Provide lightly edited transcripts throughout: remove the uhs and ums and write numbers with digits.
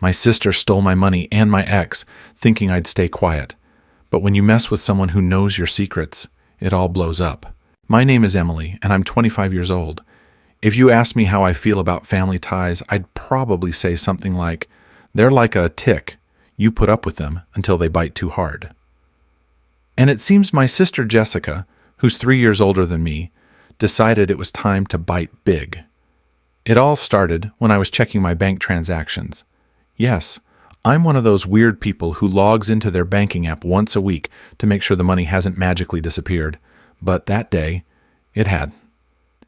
My sister stole my money and my ex, thinking I'd stay quiet. But when you mess with someone who knows your secrets, it all blows up. My name is Emily, and I'm 25 years old. If you ask me how I feel about family ties, I'd probably say something like, they're like a tick. You put up with them until they bite too hard. And it seems my sister Jessica, who's 3 years older than me, decided it was time to bite big. It all started when I was checking my bank transactions. Yes, I'm one of those weird people who logs into their banking app once a week to make sure the money hasn't magically disappeared. But that day, it had.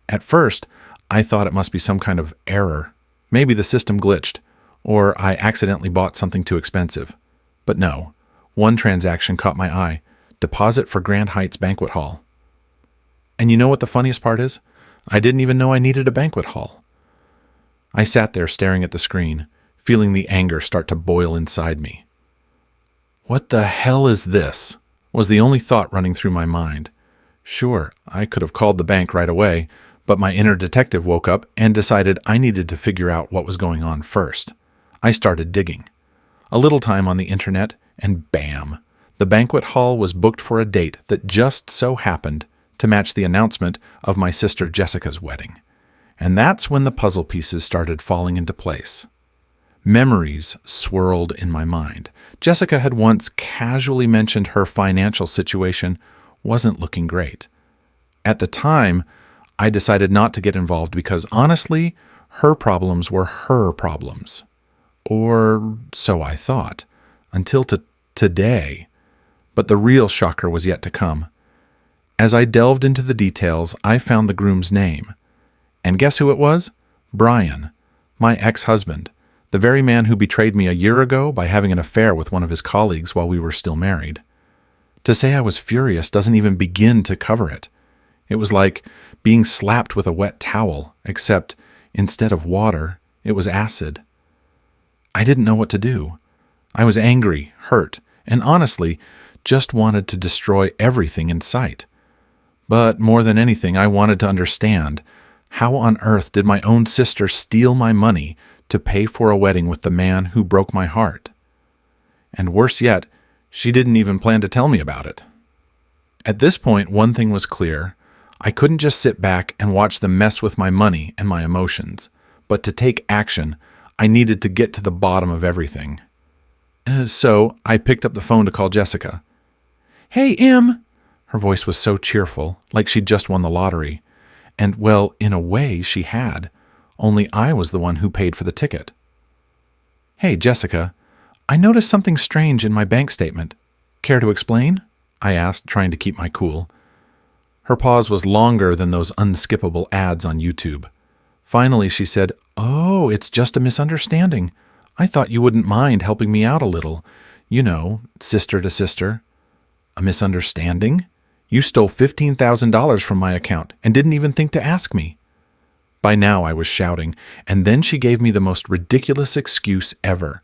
At first, I thought it must be some kind of error. Maybe the system glitched, or I accidentally bought something too expensive. But no, one transaction caught my eye. Deposit for Grand Heights Banquet Hall. And you know what the funniest part is? I didn't even know I needed a banquet hall. I sat there staring at the screen, feeling the anger start to boil inside me. What the hell is this? Was the only thought running through my mind. Sure, I could have called the bank right away, but my inner detective woke up and decided I needed to figure out what was going on first. I started digging. A little time on the internet, and bam! The banquet hall was booked for a date that just so happened to match the announcement of my sister Jessica's wedding. And that's when the puzzle pieces started falling into place. Memories swirled in my mind. Jessica had once casually mentioned her financial situation wasn't looking great. At the time, I decided not to get involved because honestly, her problems were her problems. Or so I thought, until today. But the real shocker was yet to come. As I delved into the details, I found the groom's name. And guess who it was? Brian, my ex-husband, the very man who betrayed me a year ago by having an affair with one of his colleagues while we were still married. To say I was furious doesn't even begin to cover it. It was like being slapped with a wet towel, except instead of water, it was acid. I didn't know what to do. I was angry, hurt, and honestly, just wanted to destroy everything in sight. But more than anything, I wanted to understand, how on earth did my own sister steal my money to pay for a wedding with the man who broke my heart? And worse yet, she didn't even plan to tell me about it. At this point, one thing was clear. I couldn't just sit back and watch them mess with my money and my emotions. But to take action, I needed to get to the bottom of everything. So I picked up the phone to call Jessica. "Hey, Em!" Her voice was so cheerful, like she'd just won the lottery. And, well, in a way, she had. Only I was the one who paid for the ticket. "Hey, Jessica, I noticed something strange in my bank statement. Care to explain?" I asked, trying to keep my cool. Her pause was longer than those unskippable ads on YouTube. Finally, she said, "Oh, it's just a misunderstanding. I thought you wouldn't mind helping me out a little. You know, sister to sister." "A misunderstanding? You stole $15,000 from my account and didn't even think to ask me." By now I was shouting, and then she gave me the most ridiculous excuse ever.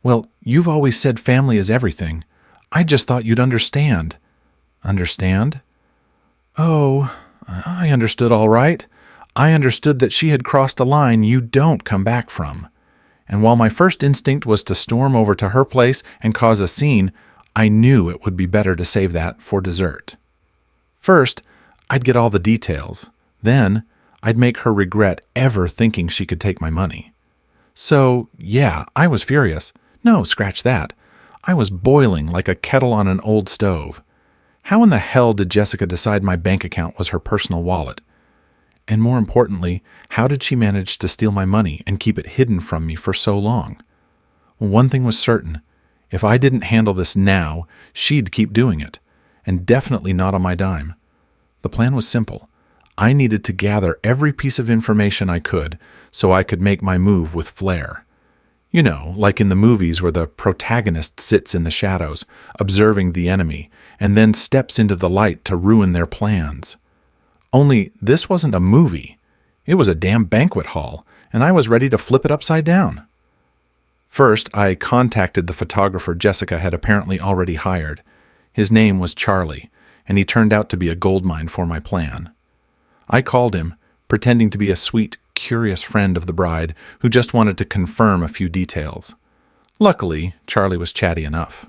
"Well, you've always said family is everything. I just thought you'd understand." "Understand?" "Oh, I understood all right. I understood that she had crossed a line you don't come back from. And while my first instinct was to storm over to her place and cause a scene, I knew it would be better to save that for dessert. First, I'd get all the details. Then, I'd make her regret ever thinking she could take my money. So, yeah, I was furious. No, scratch that. I was boiling like a kettle on an old stove. How in the hell did Jessica decide my bank account was her personal wallet? And more importantly, how did she manage to steal my money and keep it hidden from me for so long? Well, one thing was certain. If I didn't handle this now, she'd keep doing it, and definitely not on my dime. The plan was simple. I needed to gather every piece of information I could so I could make my move with flair. You know, like in the movies where the protagonist sits in the shadows, observing the enemy, and then steps into the light to ruin their plans. Only this wasn't a movie. It was a damn banquet hall, and I was ready to flip it upside down. First, I contacted the photographer Jessica had apparently already hired. His name was Charlie, and he turned out to be a goldmine for my plan. I called him, pretending to be a sweet, curious friend of the bride who just wanted to confirm a few details. Luckily, Charlie was chatty enough.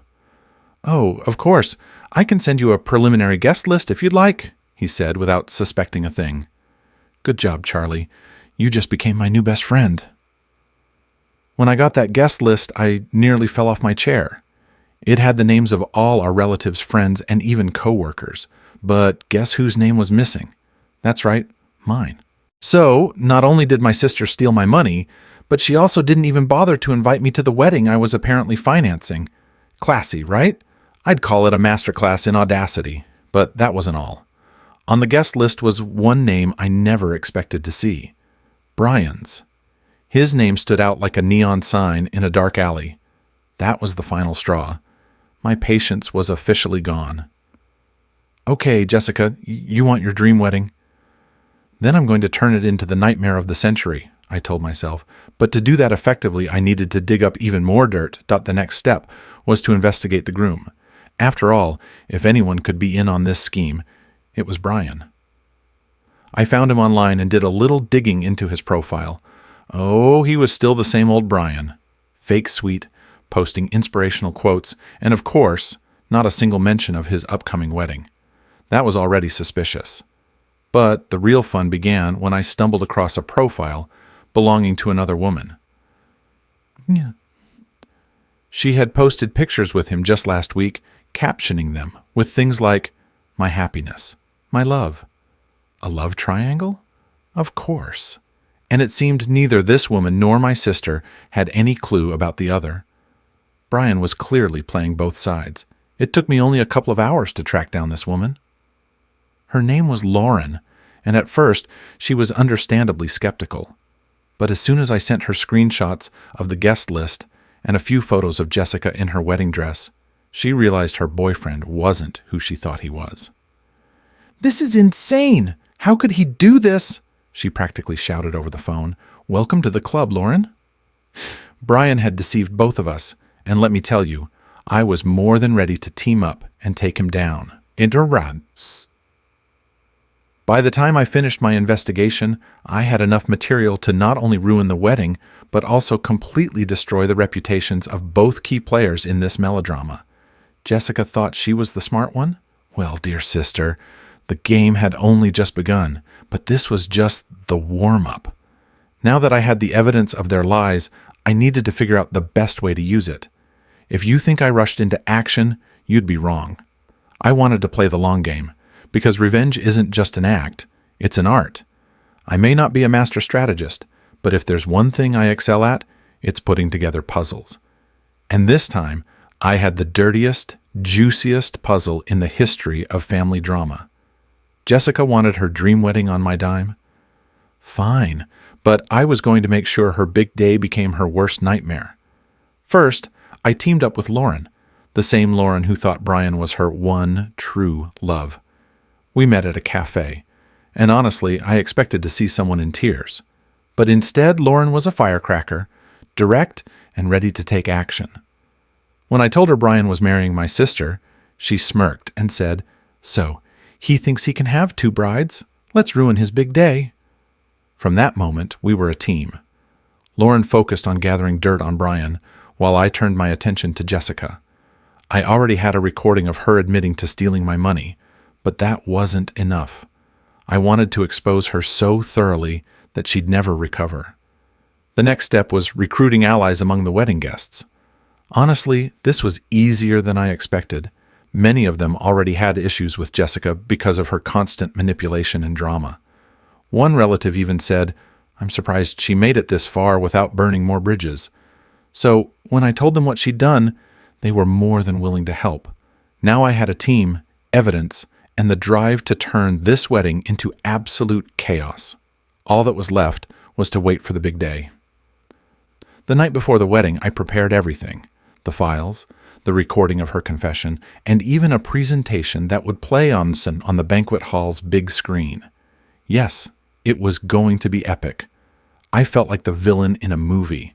"Oh, of course. I can send you a preliminary guest list if you'd like," he said without suspecting a thing. "Good job, Charlie. You just became my new best friend." When I got that guest list, I nearly fell off my chair. It had the names of all our relatives, friends, and even co-workers. But guess whose name was missing? That's right, mine. So, not only did my sister steal my money, but she also didn't even bother to invite me to the wedding I was apparently financing. Classy, right? I'd call it a masterclass in audacity, but that wasn't all. On the guest list was one name I never expected to see. Brian's. His name stood out like a neon sign in a dark alley. That was the final straw. My patience was officially gone. "Okay, Jessica, you want your dream wedding?" "Then I'm going to turn it into the nightmare of the century," I told myself. But to do that effectively, I needed to dig up even more dirt. The next step was to investigate the groom. After all, if anyone could be in on this scheme, it was Brian. I found him online and did a little digging into his profile. Oh, he was still the same old Brian. Fake sweet, posting inspirational quotes, and of course, not a single mention of his upcoming wedding. That was already suspicious. But the real fun began when I stumbled across a profile belonging to another woman. She had posted pictures with him just last week, captioning them with things like, "My happiness, my love." A love triangle? Of course. And it seemed neither this woman nor my sister had any clue about the other. Brian was clearly playing both sides. It took me only a couple of hours to track down this woman. Her name was Lauren, and at first she was understandably skeptical. But as soon as I sent her screenshots of the guest list and a few photos of Jessica in her wedding dress, she realized her boyfriend wasn't who she thought he was. "This is insane! How could he do this?" she practically shouted over the phone. "Welcome to the club, Lauren." Brian had deceived both of us, and let me tell you, I was more than ready to team up and take him down. By the time I finished my investigation, I had enough material to not only ruin the wedding, but also completely destroy the reputations of both key players in this melodrama. Jessica thought she was the smart one? Well, dear sister, the game had only just begun, but this was just the warm-up. Now that I had the evidence of their lies, I needed to figure out the best way to use it. If you think I rushed into action, you'd be wrong. I wanted to play the long game, because revenge isn't just an act, it's an art. I may not be a master strategist, but if there's one thing I excel at, it's putting together puzzles. And this time, I had the dirtiest, juiciest puzzle in the history of family drama. Jessica wanted her dream wedding on my dime. Fine, but I was going to make sure her big day became her worst nightmare. First, I teamed up with Lauren, the same Lauren who thought Brian was her one true love. We met at a cafe, and honestly, I expected to see someone in tears. But instead, Lauren was a firecracker, direct and ready to take action. When I told her Brian was marrying my sister, she smirked and said, "So, he thinks he can have two brides? Let's ruin his big day." From that moment, we were a team. Lauren focused on gathering dirt on Brian, while I turned my attention to Jessica. I already had a recording of her admitting to stealing my money, but that wasn't enough. I wanted to expose her so thoroughly that she'd never recover. The next step was recruiting allies among the wedding guests. Honestly, this was easier than I expected. Many of them already had issues with Jessica because of her constant manipulation and drama. One relative even said, "I'm surprised she made it this far without burning more bridges." So when I told them what she'd done, they were more than willing to help. Now I had a team, evidence, and the drive to turn this wedding into absolute chaos. All that was left was to wait for the big day. The night before the wedding, I prepared everything: the files, the recording of her confession, and even a presentation that would play on the banquet hall's big screen. Yes, it was going to be epic. I felt like the villain in a movie,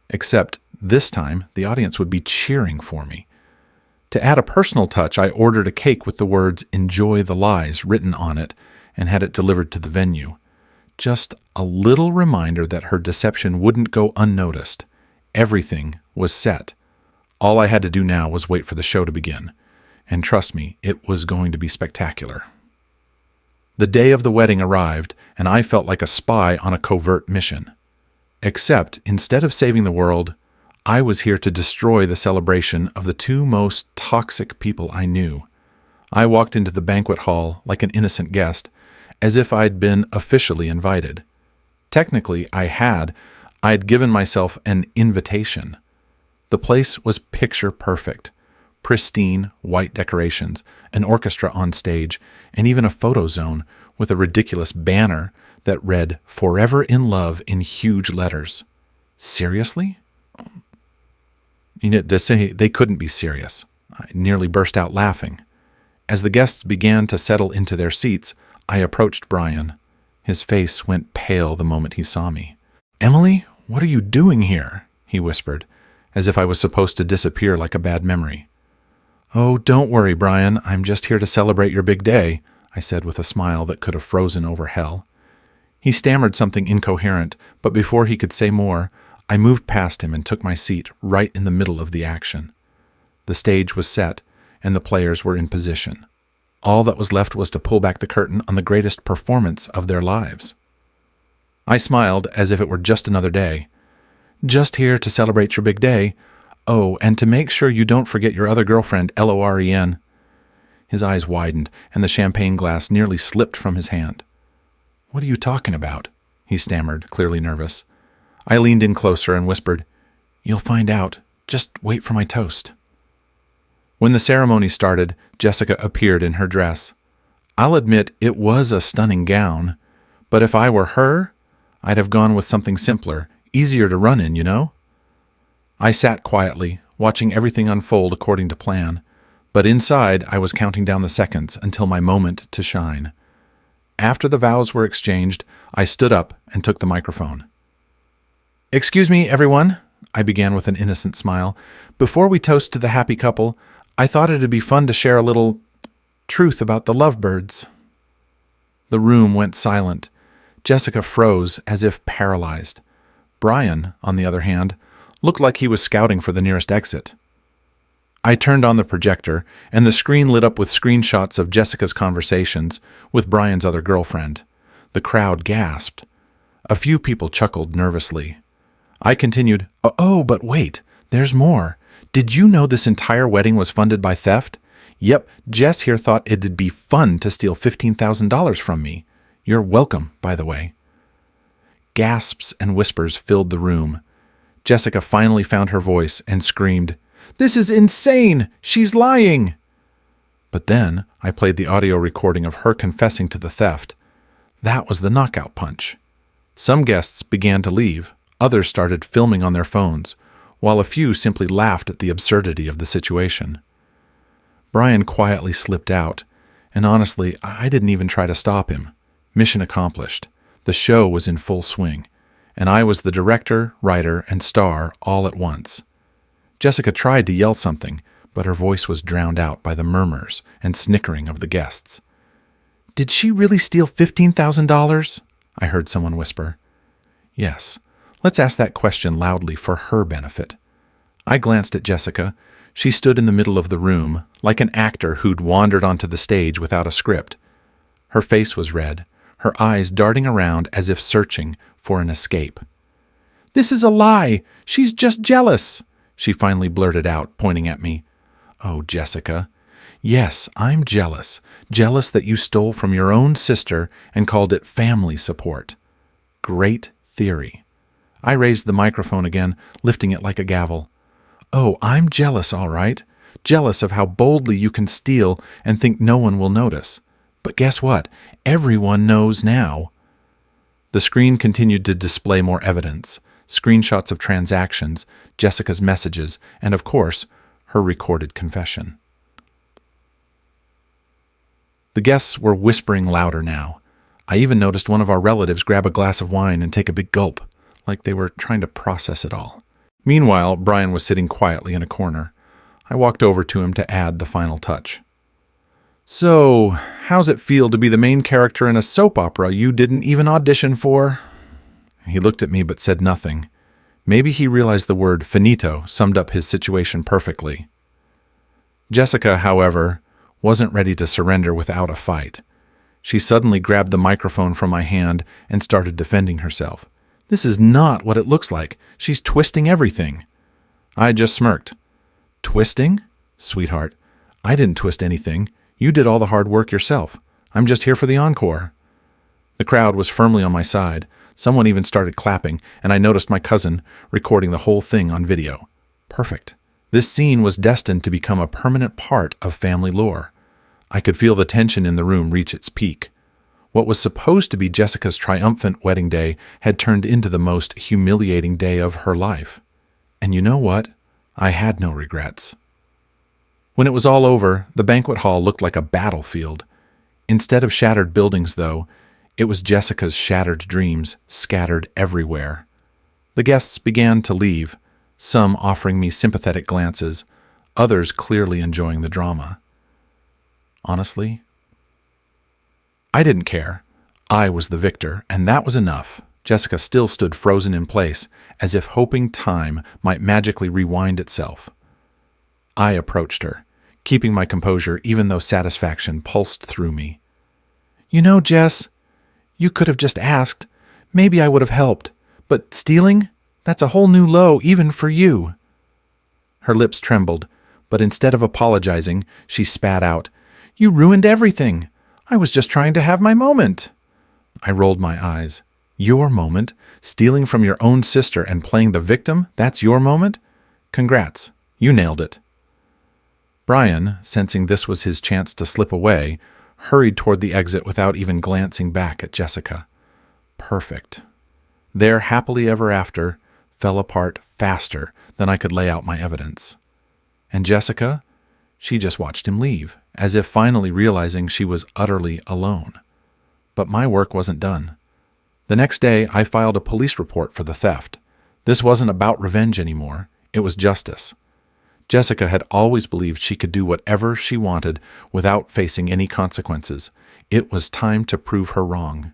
except this time the audience would be cheering for me. To add a personal touch, I ordered a cake with the words "Enjoy the Lies" written on it and had it delivered to the venue. Just a little reminder that her deception wouldn't go unnoticed. Everything was set. All I had to do now was wait for the show to begin. And trust me, it was going to be spectacular. The day of the wedding arrived, and I felt like a spy on a covert mission. Except, instead of saving the world, I was here to destroy the celebration of the two most toxic people I knew. I walked into the banquet hall like an innocent guest, as if I'd been officially invited. Technically, I'd given myself an invitation. The place was picture perfect. Pristine, white decorations, an orchestra on stage, and even a photo zone with a ridiculous banner that read, "Forever in Love" in huge letters. Seriously? You know, to say they couldn't be serious. I nearly burst out laughing. As the guests began to settle into their seats, I approached Brian. His face went pale the moment he saw me. "Emily, what are you doing here?" he whispered, as if I was supposed to disappear like a bad memory. "Oh, don't worry, Brian. I'm just here to celebrate your big day," I said with a smile that could have frozen over hell. He stammered something incoherent, but before he could say more, I moved past him and took my seat right in the middle of the action. The stage was set, and the players were in position. All that was left was to pull back the curtain on the greatest performance of their lives. I smiled as if it were just another day. "Just here to celebrate your big day. Oh, and to make sure you don't forget your other girlfriend, Loren." His eyes widened, and the champagne glass nearly slipped from his hand. "What are you talking about?" he stammered, clearly nervous. I leaned in closer and whispered, "You'll find out. Just wait for my toast." When the ceremony started, Jessica appeared in her dress. I'll admit it was a stunning gown, but if I were her, I'd have gone with something simpler, easier to run in, you know? I sat quietly, watching everything unfold according to plan, but inside I was counting down the seconds until my moment to shine. After the vows were exchanged, I stood up and took the microphone. "Excuse me, everyone," I began with an innocent smile. "Before we toast to the happy couple, I thought it'd be fun to share a little truth about the lovebirds." The room went silent. Jessica froze as if paralyzed. Brian, on the other hand, looked like he was scouting for the nearest exit. I turned on the projector, and the screen lit up with screenshots of Jessica's conversations with Brian's other girlfriend. The crowd gasped. A few people chuckled nervously. I continued, "Oh, but wait, there's more. Did you know this entire wedding was funded by theft? Yep, Jess here thought it'd be fun to steal $15,000 from me. You're welcome, by the way." Gasps and whispers filled the room. Jessica finally found her voice and screamed, "This is insane! She's lying!" But then I played the audio recording of her confessing to the theft. That was the knockout punch. Some guests began to leave. Others started filming on their phones, while a few simply laughed at the absurdity of the situation. Brian quietly slipped out, and honestly, I didn't even try to stop him. Mission accomplished. The show was in full swing, and I was the director, writer, and star all at once. Jessica tried to yell something, but her voice was drowned out by the murmurs and snickering of the guests. "Did she really steal $15,000? I heard someone whisper. Yes, let's ask that question loudly for her benefit. I glanced at Jessica. She stood in the middle of the room, like an actor who'd wandered onto the stage without a script. Her face was red, her eyes darting around as if searching for an escape. "This is a lie! She's just jealous!" she finally blurted out, pointing at me. "Oh, Jessica. Yes, I'm jealous. Jealous that you stole from your own sister and called it family support. Great theory." I raised the microphone again, lifting it like a gavel. "Oh, I'm jealous, all right. Jealous of how boldly you can steal and think no one will notice. But guess what? Everyone knows now." The screen continued to display more evidence, screenshots of transactions, Jessica's messages, and of course, her recorded confession. The guests were whispering louder now. I even noticed one of our relatives grab a glass of wine and take a big gulp, like they were trying to process it all. Meanwhile, Brian was sitting quietly in a corner. I walked over to him to add the final touch. "So, how's it feel to be the main character in a soap opera you didn't even audition for?" He looked at me but said nothing. Maybe he realized the word finito summed up his situation perfectly. Jessica, however, wasn't ready to surrender without a fight. She suddenly grabbed the microphone from my hand and started defending herself. "This is not what it looks like. She's twisting everything." I just smirked. "Twisting? Sweetheart, I didn't twist anything. You did all the hard work yourself. I'm just here for the encore." The crowd was firmly on my side. Someone even started clapping, and I noticed my cousin recording the whole thing on video. Perfect. This scene was destined to become a permanent part of family lore. I could feel the tension in the room reach its peak. What was supposed to be Jessica's triumphant wedding day had turned into the most humiliating day of her life. And you know what? I had no regrets. When it was all over, the banquet hall looked like a battlefield. Instead of shattered buildings, though, it was Jessica's shattered dreams scattered everywhere. The guests began to leave, some offering me sympathetic glances, others clearly enjoying the drama. Honestly, I didn't care. I was the victor, and that was enough. Jessica still stood frozen in place, as if hoping time might magically rewind itself. I approached her, keeping my composure even though satisfaction pulsed through me. "You know, Jess, you could have just asked. Maybe I would have helped. But stealing? That's a whole new low even for you." Her lips trembled, but instead of apologizing, she spat out, "You ruined everything. I was just trying to have my moment." I rolled my eyes. "Your moment? Stealing from your own sister and playing the victim? That's your moment? Congrats. You nailed it." Brian, sensing this was his chance to slip away, hurried toward the exit without even glancing back at Jessica. Perfect. Their happily ever after fell apart faster than I could lay out my evidence. And Jessica? She just watched him leave, as if finally realizing she was utterly alone. But my work wasn't done. The next day, I filed a police report for the theft. This wasn't about revenge anymore. It was justice. Jessica had always believed she could do whatever she wanted without facing any consequences. It was time to prove her wrong.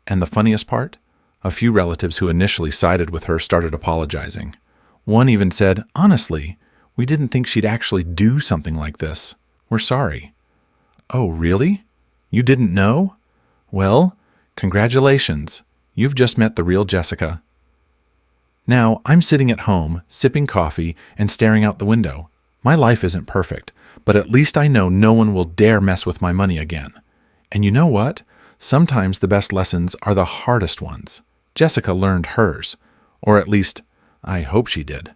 And the funniest part? A few relatives who initially sided with her started apologizing. One even said, "Honestly, we didn't think she'd actually do something like this. We're sorry." "Oh, really? You didn't know? Well, congratulations. You've just met the real Jessica." Now, I'm sitting at home, sipping coffee and staring out the window. My life isn't perfect, but at least I know no one will dare mess with my money again. And you know what? Sometimes the best lessons are the hardest ones. Jessica learned hers, or at least, I hope she did.